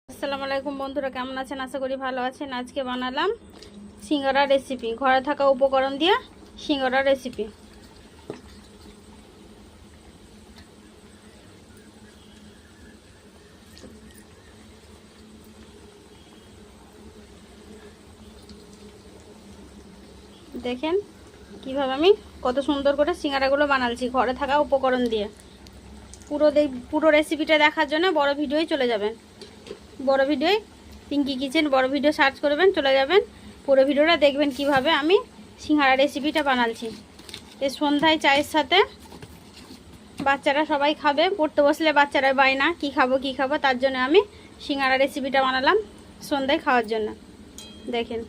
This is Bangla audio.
আসসালামু আলাইকুম বন্ধুরা, কেমন আছেন? আশা করি ভালো আছেন। আজকে বানালাম সিঙ্গারা রেসিপি, ঘরে থাকা উপকরণ দিয়ে সিঙ্গারা রেসিপি। দেখেন কিভাবে আমি কত সুন্দর করে সিঙ্গারাগুলো বানাচ্ছি ঘরে থাকা উপকরণ দিয়ে। পুরো রেসিপিটা দেখার জন্য বড় ভিডিওই চলে যাবেন। বড় ভিডিওয় পিঙ্কি কিচেন বড় ভিডিও সার্চ করবেন, চলে যাবেন। পুরো ভিডিওটা দেখবেন কিভাবে আমি সিঙ্গারা রেসিপিটা বানাচ্ছি। এই সন্ধ্যায় চায়ের সাথে বাচ্চারা সবাই খাবে, পড়তে বসলে বাচ্চারা বায়না কি খাবো কি খাবো, তার জন্য আমি সিঙ্গারা রেসিপিটা বানালাম সন্ধ্যায় খাওয়ার জন্য। দেখেন।